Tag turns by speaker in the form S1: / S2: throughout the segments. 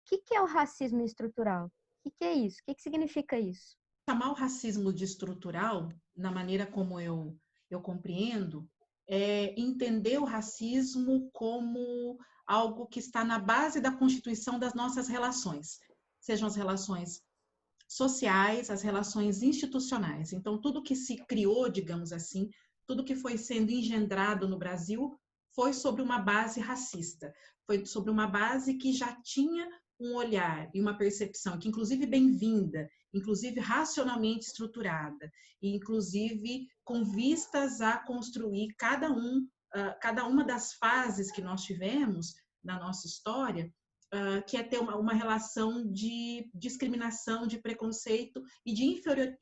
S1: que é o racismo estrutural? O que é isso? O que significa isso?
S2: Chamar o racismo de estrutural, na maneira como eu compreendo, é entender o racismo como algo que está na base da constituição das nossas relações, sejam as relações sociais, as relações institucionais. Então, tudo que se criou, digamos assim, tudo que foi sendo engendrado no Brasil foi sobre uma base racista, foi sobre uma base que já tinha um olhar e uma percepção, que inclusive bem-vinda, inclusive racionalmente estruturada, e inclusive com vistas a construir cada uma das fases que nós tivemos na nossa história, que é ter uma relação de discriminação, de preconceito e de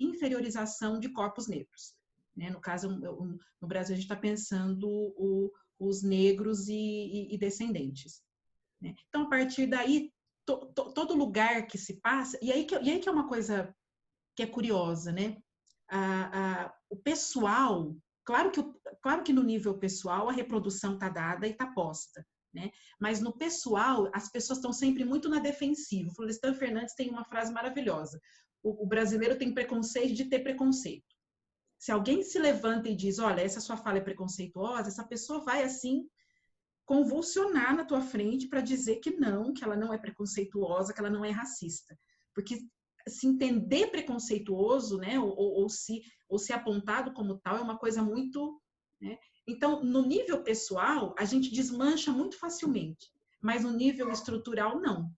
S2: inferiorização de corpos negros. Né? No caso, no Brasil, a gente está pensando os negros e descendentes. Né? Então, a partir daí, todo lugar que se passa, e aí que é uma coisa que é curiosa, né? O pessoal, claro que no nível pessoal a reprodução está dada e está posta, né? Mas no pessoal, as pessoas estão sempre muito na defensiva. O Florestan Fernandes tem uma frase maravilhosa: o brasileiro tem preconceito de ter preconceito. Se alguém se levanta e diz, olha, essa sua fala é preconceituosa, essa pessoa vai, assim, convulsionar na tua frente para dizer que ela não é preconceituosa, que ela não é racista. Porque se entender preconceituoso, né, ou se apontado como tal, é uma coisa muito... Né? Então, no nível pessoal, a gente desmancha muito facilmente, mas no nível estrutural, não.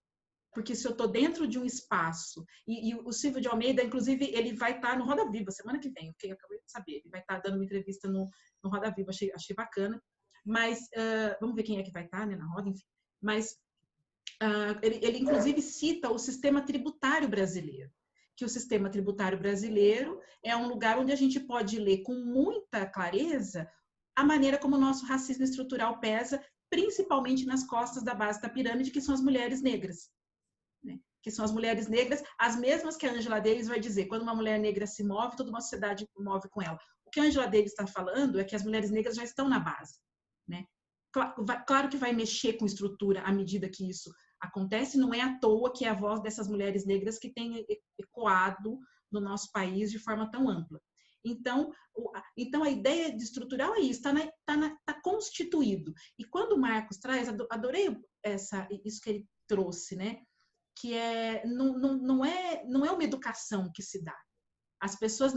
S2: Porque se eu estou dentro de um espaço, e o Silvio de Almeida, inclusive, ele vai estar no Roda Viva semana que vem, eu acabei de saber, ele vai estar dando uma entrevista no Roda Viva, achei bacana, mas vamos ver quem é que vai estar, né, na roda, enfim. Mas ele inclusive cita o sistema tributário brasileiro, que o sistema tributário brasileiro é um lugar onde a gente pode ler com muita clareza a maneira como o nosso racismo estrutural pesa, principalmente nas costas da base da pirâmide, que são as mulheres negras. Né? Que são as mulheres negras, as mesmas que a Angela Davis vai dizer, quando uma mulher negra se move, toda uma sociedade move com ela. O que a Angela Davis está falando é que as mulheres negras já estão na base. Né? Claro que vai mexer com estrutura à medida que isso acontece, não é à toa que é a voz dessas mulheres negras que tem ecoado no nosso país de forma tão ampla. Então a ideia de estrutural é isso, está constituído. E quando o Marcos traz, adorei isso que ele trouxe, né? Que não é uma educação que se dá. As pessoas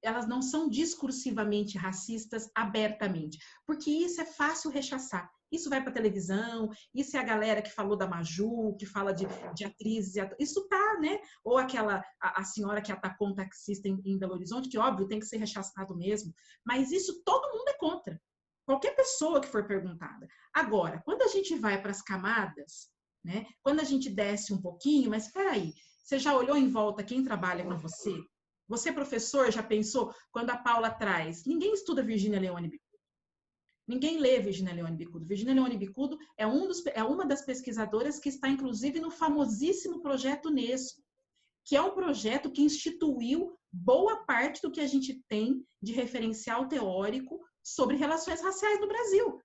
S2: elas não são discursivamente racistas abertamente, porque isso é fácil rechaçar. Isso vai para a televisão, isso é a galera que falou da Maju, que fala de atrizes, isso tá, né? Ou a senhora que atacou um taxista em Belo Horizonte, que óbvio tem que ser rechaçado mesmo, mas isso todo mundo é contra. Qualquer pessoa que for perguntada. Agora, quando a gente vai para as camadas, né? Quando a gente desce um pouquinho, mas espera aí, você já olhou em volta quem trabalha com você? Você, professor, já pensou quando a Paula traz? Ninguém estuda Virgínia Leone Bicudo. Ninguém lê Virgínia Leone Bicudo. Virgínia Leone Bicudo é uma das pesquisadoras que está, inclusive, no famosíssimo projeto Unesco, que é um projeto que instituiu boa parte do que a gente tem de referencial teórico sobre relações raciais no Brasil.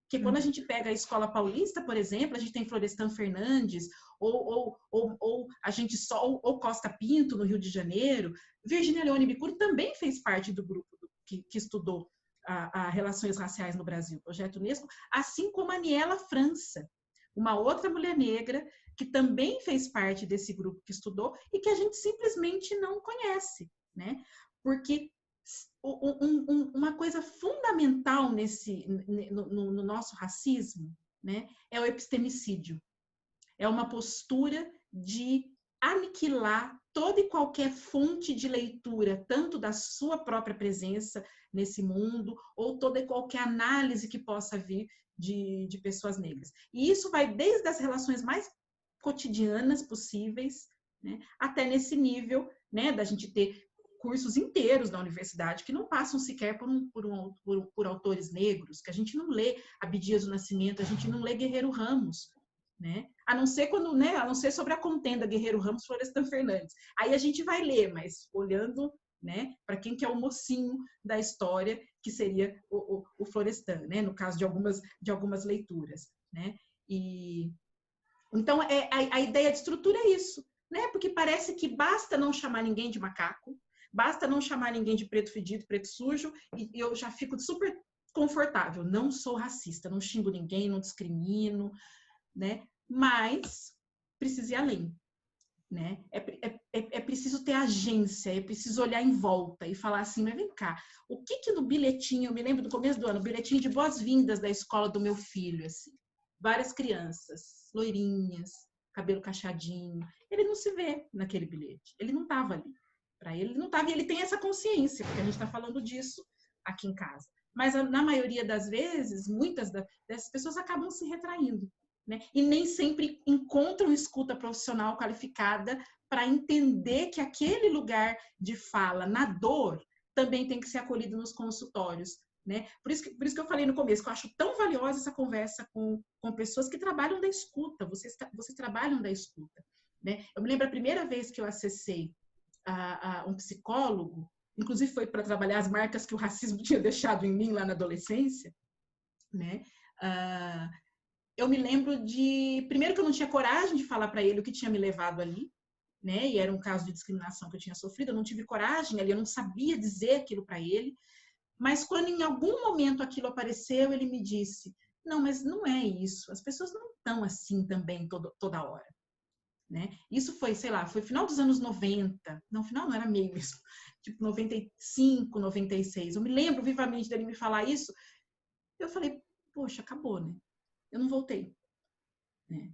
S2: Porque quando a gente pega a Escola Paulista, por exemplo, a gente tem Florestan Fernandes, ou a gente ou Costa Pinto, no Rio de Janeiro. Virgínia Leone Bicudo também fez parte do grupo que estudou a relações raciais no Brasil, o Projeto Unesco, assim como a Aniela França, uma outra mulher negra que também fez parte desse grupo que estudou e que a gente simplesmente não conhece, né? Porque uma coisa fundamental no nosso racismo, né, é o epistemicídio. É uma postura de aniquilar toda e qualquer fonte de leitura, tanto da sua própria presença nesse mundo, ou toda e qualquer análise que possa vir de pessoas negras. E isso vai desde as relações mais cotidianas possíveis, né, até nesse nível, né, da gente ter cursos inteiros na universidade que não passam sequer por autores negros, que a gente não lê Abdias do Nascimento, a gente não lê Guerreiro Ramos, né? A não ser sobre a contenda Guerreiro Ramos, Florestan Fernandes. Aí a gente vai ler, mas olhando, né, para quem que é o mocinho da história, que seria o Florestan, né, no caso de algumas leituras, né? Então, a ideia de estrutura é isso, né? Porque parece que basta não chamar ninguém de macaco, basta não chamar ninguém de preto fedido, preto sujo, e eu já fico super confortável. Não sou racista, não xingo ninguém, não discrimino, né? Mas precisa ir além, né? É preciso ter agência, é preciso olhar em volta e falar assim, mas vem cá, o que no bilhetinho, eu me lembro do começo do ano, o bilhetinho de boas-vindas da escola do meu filho, assim, várias crianças, loirinhas, cabelo cacheadinho, ele não se vê naquele bilhete, ele não estava ali. Para ele não estava, e ele tem essa consciência, porque a gente está falando disso aqui em casa. Mas na maioria das vezes, muitas dessas pessoas acabam se retraindo, né? E nem sempre encontram escuta profissional qualificada para entender que aquele lugar de fala na dor também tem que ser acolhido nos consultórios, né? Por isso que eu falei no começo, que eu acho tão valiosa essa conversa com pessoas que trabalham da escuta, vocês trabalham da escuta, né? Eu me lembro a primeira vez que eu acessei um psicólogo, inclusive foi para trabalhar as marcas que o racismo tinha deixado em mim lá na adolescência, né? Eu me lembro primeiro que eu não tinha coragem de falar para ele o que tinha me levado ali, né? E era um caso de discriminação que eu tinha sofrido, eu não tive coragem ali, eu não sabia dizer aquilo para ele. Mas quando em algum momento aquilo apareceu, ele me disse, não, mas não é isso, as pessoas não estão assim também toda hora. Né? Isso foi, sei lá, foi final dos anos 90, não, final não era meio mesmo, tipo 95, 96. Eu me lembro vivamente dele me falar isso. Eu falei, poxa, acabou, né? Eu não voltei. Né?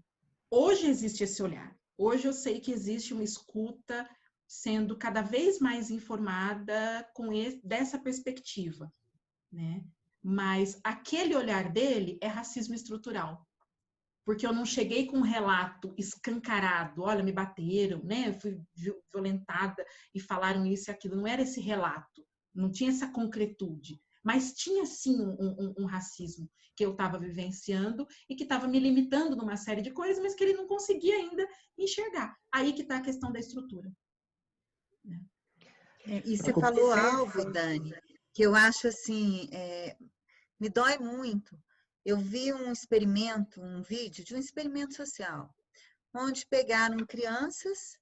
S2: Hoje existe esse olhar. Hoje eu sei que existe uma escuta sendo cada vez mais informada dessa perspectiva. Né? Mas aquele olhar dele é racismo estrutural. Porque eu não cheguei com um relato escancarado, olha, me bateram, né? Eu fui violentada e falaram isso e aquilo. Não era esse relato, não tinha essa concretude. Mas tinha, sim, um racismo que eu estava vivenciando e que estava me limitando numa série de coisas, mas que ele não conseguia ainda enxergar. Aí que está a questão da estrutura.
S3: E você falou algo, Dani, que eu acho assim, me dói muito. Eu vi um experimento, um vídeo de um experimento social, onde pegaram crianças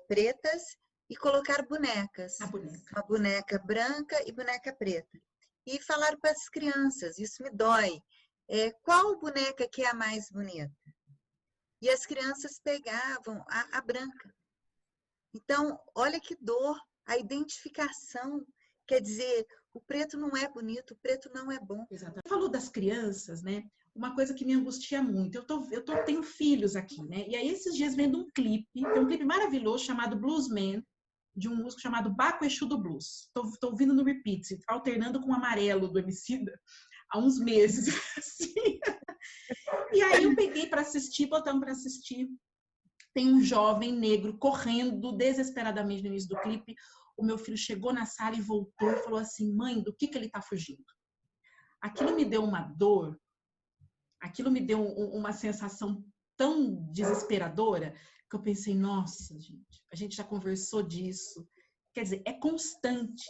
S3: pretas e colocaram bonecas. Uma boneca branca e boneca preta. E falaram para as crianças, isso me dói, qual boneca que é a mais bonita? E as crianças pegavam a branca. Então, olha que dor, a identificação, quer dizer, o preto não é bonito, o preto não é bom.
S2: Exatamente. Você falou das crianças, né? Uma coisa que me angustia muito, eu tenho filhos aqui, né? E aí esses dias vendo um clipe, tem um clipe maravilhoso chamado Bluesman, de um músico chamado Baco Exu do Blues. Tô ouvindo no repeat, alternando com o amarelo do Emicida há uns meses. Assim. E aí eu peguei para assistir, botamos para assistir. Tem um jovem negro correndo desesperadamente no início do clipe. O meu filho chegou na sala e voltou e falou assim, mãe, do que ele está fugindo? Aquilo me deu uma dor, aquilo me deu uma sensação tão desesperadora que eu pensei, nossa, gente, a gente já conversou disso. Quer dizer, é constante.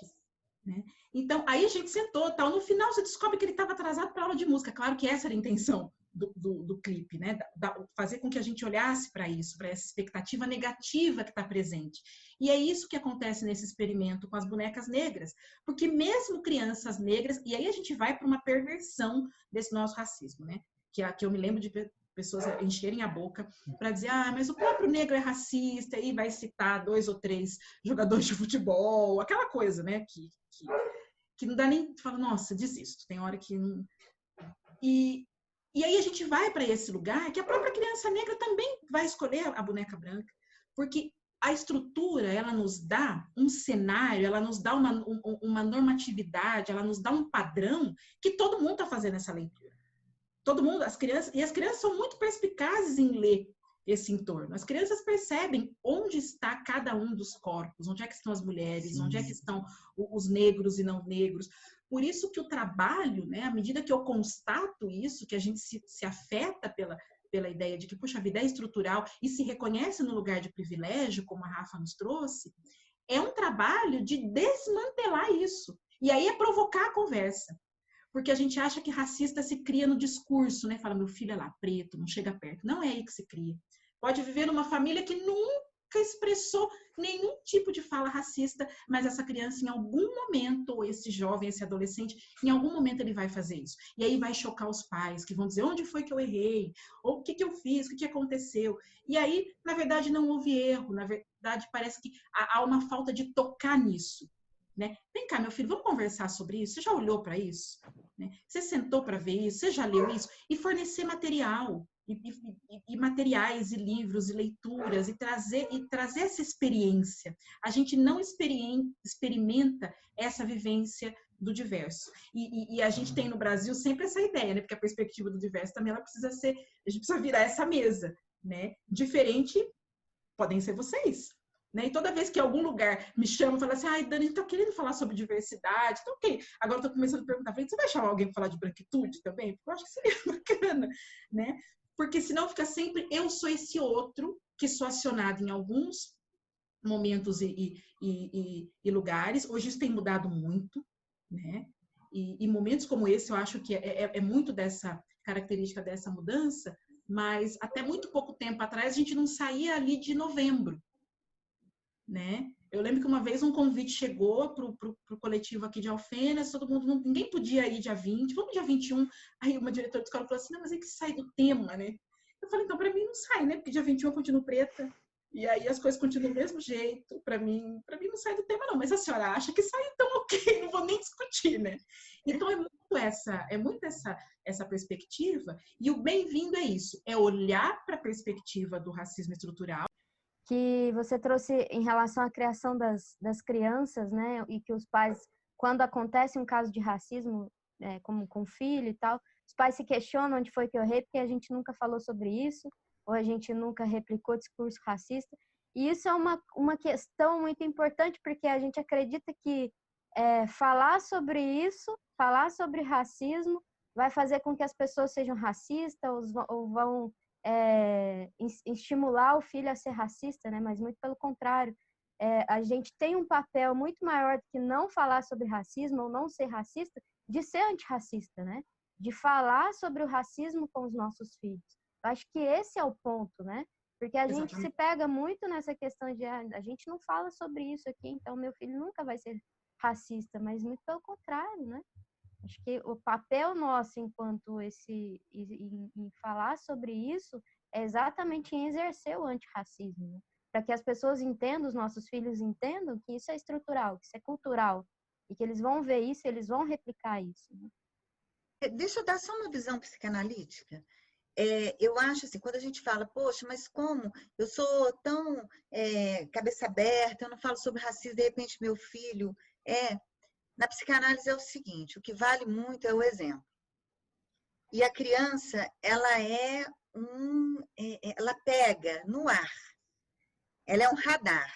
S2: Né? Então, aí a gente sentou, tal. No final você descobre que ele estava atrasado para aula de música. Claro que essa era a intenção do clipe, né? Fazer com que a gente olhasse para isso, para essa expectativa negativa que está presente. E é isso que acontece nesse experimento com as bonecas negras, porque mesmo crianças negras, e aí a gente vai para uma perversão desse nosso racismo, né? Que eu me lembro de pessoas encherem a boca para dizer, mas o próprio negro é racista, e vai citar 2 ou 3 jogadores de futebol, aquela coisa, né? Que não dá nem... Fala, nossa, desisto, tem hora que não... E aí a gente vai para esse lugar que a própria criança negra também vai escolher a boneca branca, porque a estrutura, ela nos dá um cenário, ela nos dá uma normatividade, ela nos dá um padrão que todo mundo está fazendo essa leitura. Todo mundo, as crianças são muito perspicazes em ler esse entorno. As crianças percebem onde está cada um dos corpos, onde é que estão as mulheres, onde é que estão os negros e não negros. Por isso que o trabalho, né, à medida que eu constato isso, que a gente se afeta pela ideia de que, puxa, a vida é estrutural e se reconhece no lugar de privilégio, como a Rafa nos trouxe, é um trabalho de desmantelar isso. E aí é provocar a conversa. porque a gente acha que racista se cria no discurso, né? Fala, meu filho é lá, preto, não chega perto. Não é aí que se cria. Pode viver numa família que nunca expressou nenhum tipo de fala racista, mas essa criança, em algum momento, ou esse jovem, esse adolescente, em algum momento ele vai fazer isso. E aí vai chocar os pais, que vão dizer, onde foi que eu errei? Ou o que eu fiz? O que aconteceu? E aí, na verdade, não houve erro. Na verdade, parece que há uma falta de tocar nisso. Né? Vem cá, meu filho, vamos conversar sobre isso? Você já olhou para isso? Né? Você sentou para ver isso? Você já leu isso? E fornecer material, e materiais, e livros, e leituras, e trazer essa experiência. A gente não experimenta essa vivência do diverso. E a gente tem no Brasil sempre essa ideia, né? Porque a perspectiva do diverso também ela precisa ser, a gente precisa virar essa mesa, né? Diferente podem ser vocês. Né? E toda vez que algum lugar me chama e fala assim, ai, Dani, a gente tá querendo falar sobre diversidade, então ok. Agora eu tô começando a perguntar, você vai chamar alguém para falar de branquitude também? Porque eu acho que seria bacana, né? Porque senão fica sempre, eu sou esse outro que sou acionado em alguns momentos e lugares. Hoje isso tem mudado muito, né? E momentos como esse, eu acho que é muito dessa característica dessa mudança, mas até muito pouco tempo atrás a gente não saía ali de novembro, né? Eu lembro que uma vez um convite chegou pro coletivo aqui de Alfenas, todo mundo, ninguém podia ir dia 20, vamos dia 21. Aí uma diretora de escola falou assim, não, mas é que sai do tema, né? Eu falei, então para mim não sai, né? Porque dia 21 eu continuo preta, e aí as coisas continuam do mesmo jeito, para mim não sai do tema não, mas a senhora acha que sai, então ok, não vou nem discutir, né? Então é muito essa perspectiva, e o bem-vindo é isso, é olhar para a perspectiva do racismo estrutural,
S1: Que você trouxe em relação à criação das crianças, né? E que os pais, quando acontece um caso de racismo, como com o filho e tal, os pais se questionam onde foi que eu errei, porque a gente nunca falou sobre isso, ou a gente nunca replicou discurso racista. E isso é uma questão muito importante, porque a gente acredita que falar sobre isso, falar sobre racismo, vai fazer com que as pessoas sejam racistas ou vão estimular o filho a ser racista, né? Mas muito pelo contrário. A gente tem um papel muito maior do que não falar sobre racismo ou não ser racista, de ser antirracista, né? De falar sobre o racismo com os nossos filhos. Eu acho que esse é o ponto, né? Porque a gente se pega muito nessa questão de a gente não fala sobre isso aqui, então meu filho nunca vai ser racista, mas muito pelo contrário, né? Acho que o papel nosso enquanto em falar sobre isso é exatamente em exercer o antirracismo, né? Para que as pessoas entendam, os nossos filhos entendam que isso é estrutural, que isso é cultural, e que eles vão ver isso, eles vão replicar isso, né?
S3: Deixa eu dar só uma visão psicanalítica. Eu acho assim, quando a gente fala, poxa, mas como eu sou tão cabeça aberta, eu não falo sobre racismo, de repente meu filho Na psicanálise é o seguinte, o que vale muito é o exemplo. E a criança, ela pega no ar, ela é um radar.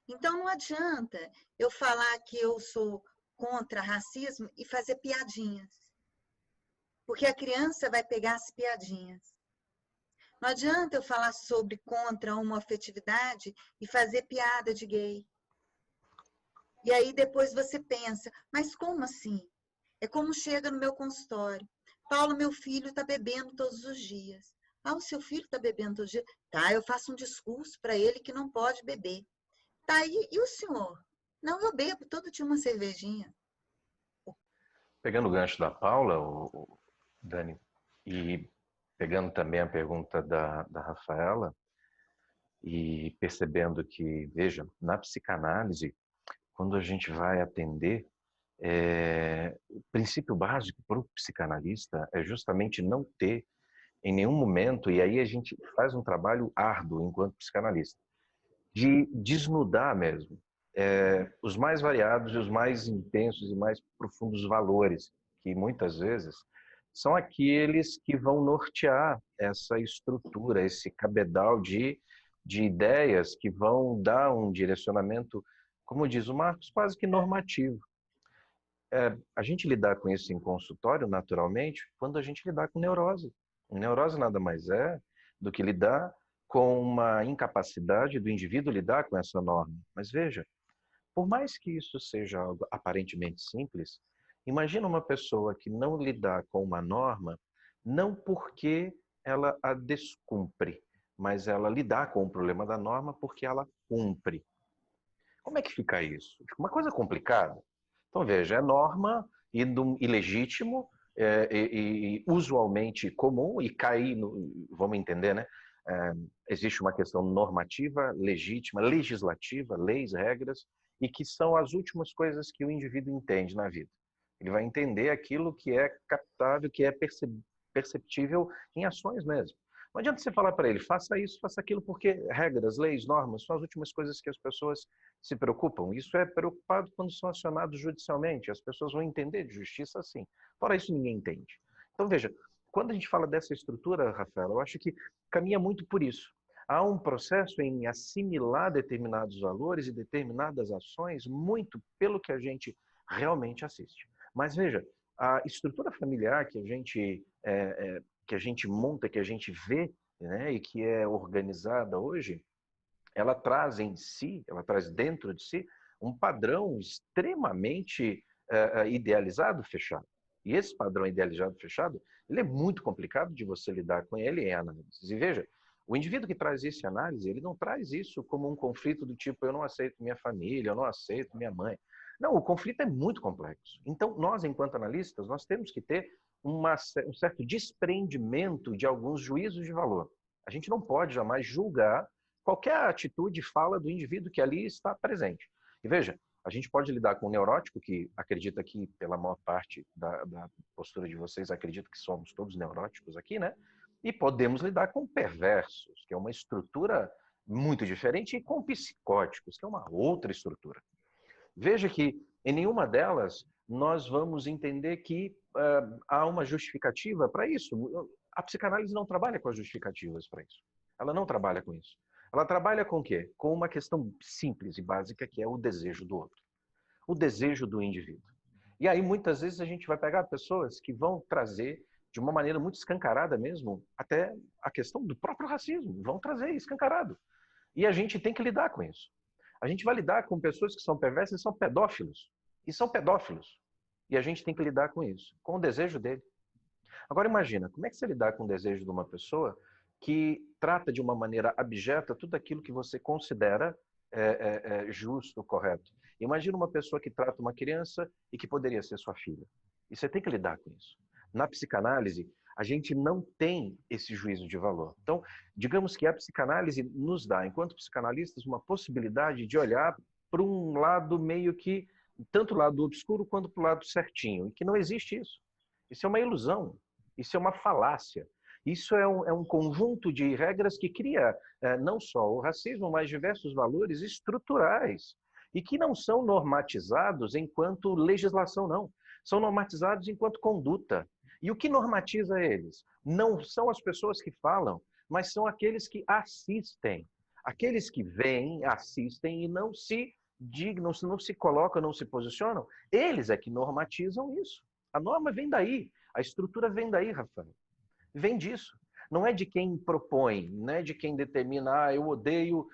S3: Então não adianta eu falar que eu sou contra racismo e fazer piadinhas, porque a criança vai pegar as piadinhas. Não adianta eu falar sobre contra a homoafetividade e fazer piada de gay. E aí depois você pensa, mas como assim? É como chega no meu consultório. Paulo, meu filho está bebendo todos os dias. Ah, o seu filho está bebendo todos os dias? Tá, eu faço um discurso para ele que não pode beber. Tá, e o senhor? Não, eu bebo todo dia uma cervejinha.
S4: Pegando o gancho da Paula, Dani, e pegando também a pergunta da Rafaela, e percebendo que, veja, na psicanálise, quando a gente vai atender, o princípio básico para o psicanalista é justamente não ter em nenhum momento, e aí a gente faz um trabalho árduo enquanto psicanalista, de desnudar mesmo os mais variados e os mais intensos e mais profundos valores, que muitas vezes são aqueles que vão nortear essa estrutura, esse cabedal de ideias que vão dar um direcionamento, como diz o Marcos, quase que normativo. A gente lidar com isso em consultório, naturalmente, quando a gente lidar com neurose. Neurose nada mais é do que lidar com uma incapacidade do indivíduo lidar com essa norma. Mas veja, por mais que isso seja algo aparentemente simples, Imagina uma pessoa que não lidar com uma norma, não porque ela a descumpre, mas ela lidar com o problema da norma porque ela cumpre. Como é que fica isso? Fica uma coisa complicada. Então, veja, é norma ilegítimo, e usualmente comum, e cair, vamos entender, né? Existe uma questão normativa, legítima, legislativa, leis, regras, e que são as últimas coisas que o indivíduo entende na vida. Ele vai entender aquilo que é captável, que é perceptível em ações mesmo. Não adianta você falar para ele, faça isso, faça aquilo, porque regras, leis, normas são as últimas coisas que as pessoas se preocupam. Isso é preocupado quando são acionados judicialmente. As pessoas vão entender de justiça assim. Fora isso, ninguém entende. Então, veja, quando a gente fala dessa estrutura, Rafael, eu acho que caminha muito por isso. Há um processo em assimilar determinados valores e determinadas ações muito pelo que a gente realmente assiste. Mas veja, a estrutura familiar que a gente monta, que a gente vê, né, e que é organizada hoje, ela traz em si, ela traz dentro de si um padrão extremamente idealizado, fechado. E esse padrão idealizado, fechado, ele é muito complicado de você lidar com ele em análises. E veja, o indivíduo que traz isso em análise, ele não traz isso como um conflito do tipo, eu não aceito minha família, eu não aceito minha mãe. Não, o conflito é muito complexo. Então, nós, enquanto analistas, nós temos que ter um certo desprendimento de alguns juízos de valor. A gente não pode jamais julgar qualquer atitude e fala do indivíduo que ali está presente. E veja, a gente pode lidar com um neurótico, que acredita que, pela maior parte da postura de vocês, acredito que somos todos neuróticos aqui, né? E podemos lidar com perversos, que é uma estrutura muito diferente, e com psicóticos, que é uma outra estrutura. Veja que em nenhuma delas nós vamos entender que há uma justificativa para isso. A psicanálise não trabalha com as justificativas para isso. Ela não trabalha com isso. Ela trabalha com o quê? Com uma questão simples e básica, que é o desejo do outro. O desejo do indivíduo. E aí, muitas vezes, a gente vai pegar pessoas que vão trazer, de uma maneira muito escancarada mesmo, até a questão do próprio racismo. Vão trazer escancarado. E a gente tem que lidar com isso. A gente vai lidar com pessoas que são perversas e são pedófilos. E são pedófilos. E a gente tem que lidar com isso, com o desejo dele. Agora imagina, como é que você lidar com o desejo de uma pessoa que trata de uma maneira abjeta tudo aquilo que você considera justo, correto? Imagina uma pessoa que trata uma criança e que poderia ser sua filha. E você tem que lidar com isso. Na psicanálise, a gente não tem esse juízo de valor. Então, digamos que a psicanálise nos dá, enquanto psicanalistas, uma possibilidade de olhar para um lado meio que, tanto o lado obscuro quanto para o lado certinho, e que não existe isso. Isso é uma ilusão, isso é uma falácia. Isso é um conjunto de regras que cria não só o racismo, mas diversos valores estruturais, e que não são normatizados enquanto legislação, não. São normatizados enquanto conduta. E o que normatiza eles? Não são as pessoas que falam, mas são aqueles que assistem. Aqueles que veem, assistem e não se dignam, não se colocam, não se posicionam, eles é que normatizam isso. A norma vem daí, a estrutura vem daí, Rafael. Vem disso. Não é de quem propõe, não é de quem determina, eu odeio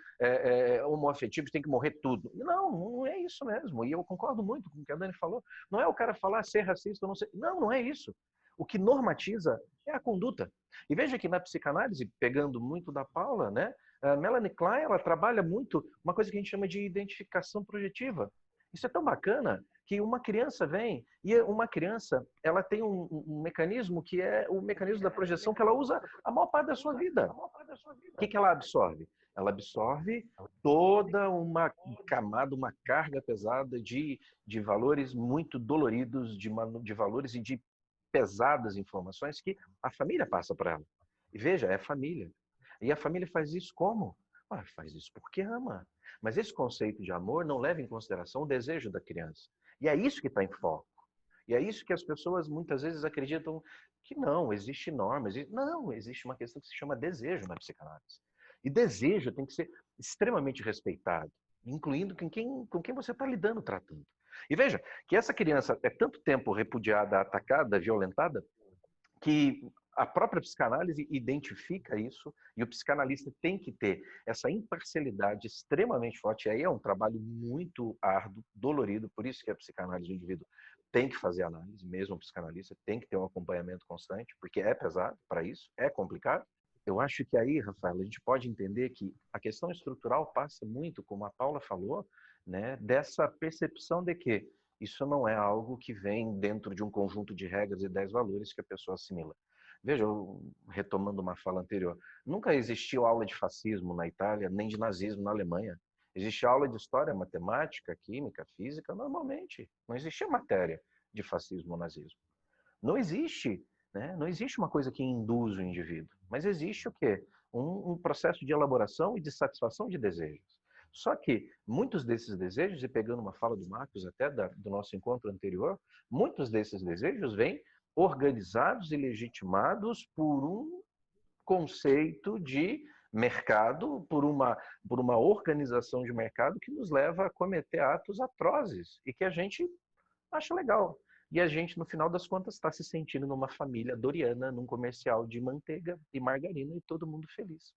S4: homoafetivos, tem que morrer tudo. Não é isso mesmo. E eu concordo muito com o que a Dani falou. Não é o cara falar ser racista ou não ser. Não é isso. O que normatiza é a conduta. E veja que na psicanálise, pegando muito da Paula, né, a Melanie Klein, ela trabalha muito uma coisa que a gente chama de identificação projetiva. Isso é tão bacana que uma criança vem e uma criança ela tem um mecanismo que é o mecanismo da projeção que ela usa a maior parte da sua vida. O que ela absorve? Ela absorve toda uma camada, uma carga pesada de valores muito doloridos, de valores e de pesadas informações que a família passa para ela. E veja, é família. E a família faz isso como? Faz isso porque ama. Mas esse conceito de amor não leva em consideração o desejo da criança. E é isso que está em foco. E é isso que as pessoas muitas vezes acreditam que não, existe norma. Não, existe uma questão que se chama desejo na psicanálise. E desejo tem que ser extremamente respeitado, incluindo com quem você está lidando, tratando. E veja que essa criança é tanto tempo repudiada, atacada, violentada, que a própria psicanálise identifica isso e o psicanalista tem que ter essa imparcialidade extremamente forte. E aí é um trabalho muito árduo, dolorido, por isso que a psicanálise do indivíduo tem que fazer análise, mesmo o psicanalista tem que ter um acompanhamento constante, porque é pesado para isso, é complicado. Eu acho que aí, Rafael, a gente pode entender que a questão estrutural passa muito, como a Paula falou, né, dessa percepção de que isso não é algo que vem dentro de um conjunto de regras e 10 valores que a pessoa assimila. Veja, retomando uma fala anterior, nunca existiu aula de fascismo na Itália, nem de nazismo na Alemanha. Existia aula de história, matemática, química, física, normalmente. Não existia matéria de fascismo ou nazismo. Não existe, né? Não existe uma coisa que induz o indivíduo, mas existe o quê? Um processo de elaboração e de satisfação de desejos. Só que muitos desses desejos, e pegando uma fala do Marcos até do nosso encontro anterior, muitos desses desejos vêm organizados e legitimados por um conceito de mercado, por uma organização de mercado que nos leva a cometer atos atrozes e que a gente acha legal. E a gente, no final das contas, está se sentindo numa família doriana, num comercial de manteiga e margarina e todo mundo feliz.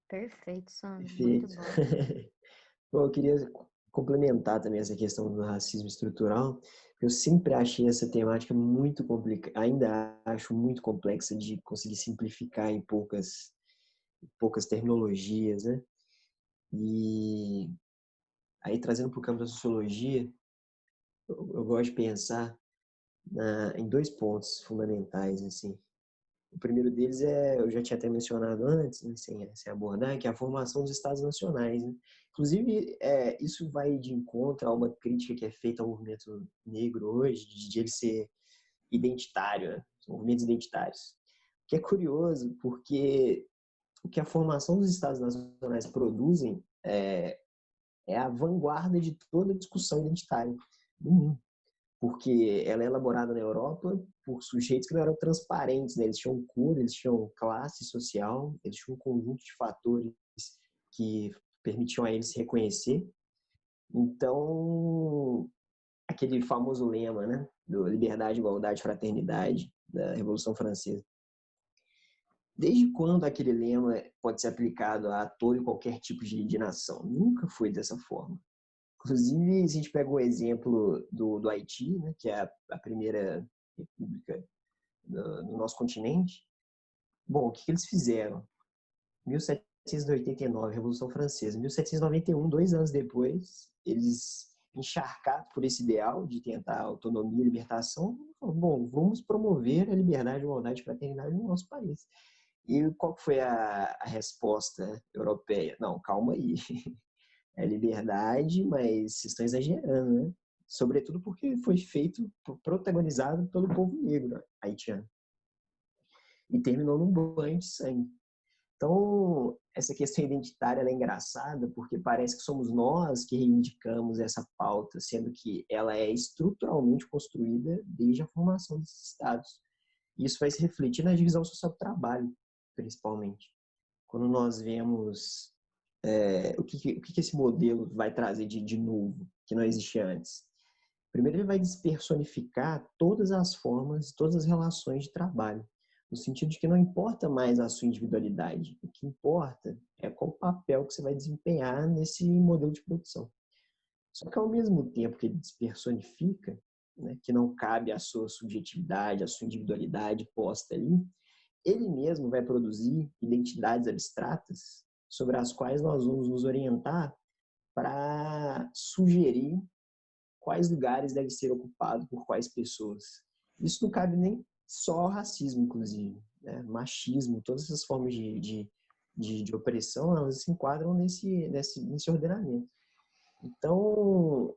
S1: Perfeito, Sandro. Muito
S5: Perfeito.
S1: bom.
S5: Bom, eu queria complementar também essa questão do racismo estrutural. Eu sempre achei essa temática muito complicada, ainda acho muito complexa de conseguir simplificar em poucas terminologias, né? E aí, trazendo para o campo da sociologia, eu gosto de pensar em 2 pontos fundamentais, assim. O primeiro deles eu já tinha até mencionado antes, né, sem abordar, que é a formação dos estados nacionais, né? Inclusive, isso vai de encontro a uma crítica que é feita ao movimento negro hoje, de ele ser identitário, né? Movimentos identitários. O que é curioso, porque o que a formação dos estados nacionais produzem é a vanguarda de toda a discussão identitária do mundo, porque ela é elaborada na Europa por sujeitos que não eram transparentes, né? Eles tinham cor, eles tinham classe social, eles tinham um conjunto de fatores que permitiam a eles se reconhecer. Então, aquele famoso lema, né, do liberdade, igualdade, fraternidade, da Revolução Francesa. Desde quando aquele lema pode ser aplicado a todo e qualquer tipo de nação? Nunca foi dessa forma. Inclusive, se a gente pega o exemplo do Haiti, né, que é a primeira república no nosso continente, bom, o que eles fizeram? 1789, Revolução Francesa. 1791, 2 anos depois, eles, encharcados por esse ideal de tentar autonomia e libertação, falaram, bom, vamos promover a liberdade, a igualdade e a fraternidade no nosso país. E qual foi a resposta europeia? Não, calma aí. É liberdade, mas vocês estão exagerando, né? Sobretudo porque foi feito, protagonizado pelo povo negro haitiano. E terminou num banho de sangue. Então, essa questão identitária ela é engraçada, porque parece que somos nós que reivindicamos essa pauta, sendo que ela é estruturalmente construída desde a formação desses estados. Isso vai se refletir na divisão social do trabalho, principalmente. Quando nós vemos o que esse modelo vai trazer de novo, que não existia antes. Primeiro, ele vai despersonificar todas as formas, todas as relações de trabalho, no sentido de que não importa mais a sua individualidade, o que importa é qual papel que você vai desempenhar nesse modelo de produção. Só que, ao mesmo tempo que ele despersonifica, né, que não cabe a sua subjetividade, a sua individualidade posta ali, ele mesmo vai produzir identidades abstratas sobre as quais nós vamos nos orientar para sugerir quais lugares devem ser ocupados por quais pessoas. Isso não cabe nem só ao racismo, inclusive, né? Machismo, todas essas formas de opressão, elas se enquadram nesse ordenamento. Então,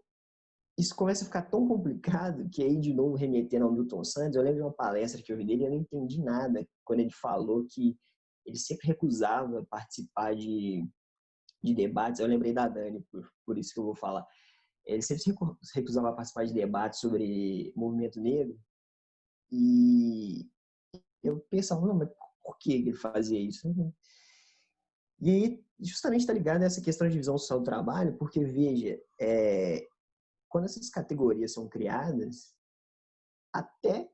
S5: isso começa a ficar tão complicado que aí, de novo, remetendo ao Milton Santos, eu lembro de uma palestra que eu vi dele e eu não entendi nada quando ele falou que ele sempre recusava participar de debates. Eu lembrei da Dani, por isso que eu vou falar. Ele sempre se recusava participar de debates sobre movimento negro e eu pensava, não, mas por que ele fazia isso? E aí, justamente está ligado a essa questão de divisão social do trabalho, porque, veja, quando essas categorias são criadas, até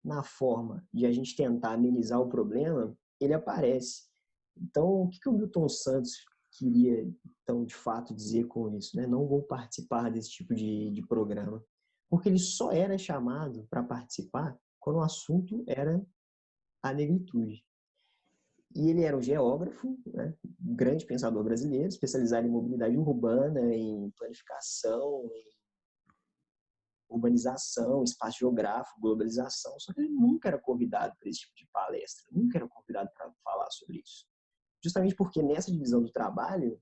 S5: na forma de a gente tentar amenizar o problema, ele aparece. Então, o que o Milton Santos queria, então, de fato, dizer com isso, né? Não vou participar desse tipo de programa. Porque ele só era chamado para participar quando o assunto era a negritude. E ele era um geógrafo, né? Um grande pensador brasileiro, especializado em mobilidade urbana, em planificação, em urbanização, espaço geográfico, globalização. Só que ele nunca era convidado para esse tipo de palestra, nunca era convidado para falar sobre isso. Justamente porque nessa divisão do trabalho,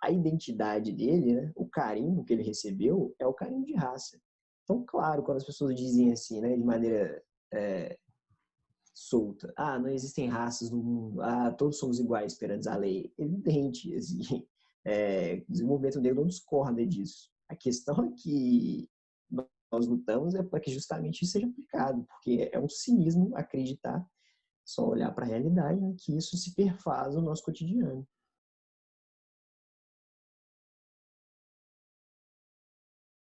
S5: a identidade dele, né, o carinho que ele recebeu, é o carinho de raça. Então, claro, quando as pessoas dizem assim, né, de maneira solta, não existem raças no mundo, todos somos iguais perante a lei, evidente, assim, o desenvolvimento negro não discorda disso. A questão é que nós lutamos para que justamente isso seja aplicado, porque é um cinismo acreditar, só olhar para a realidade, né, que isso se perfaz no nosso cotidiano.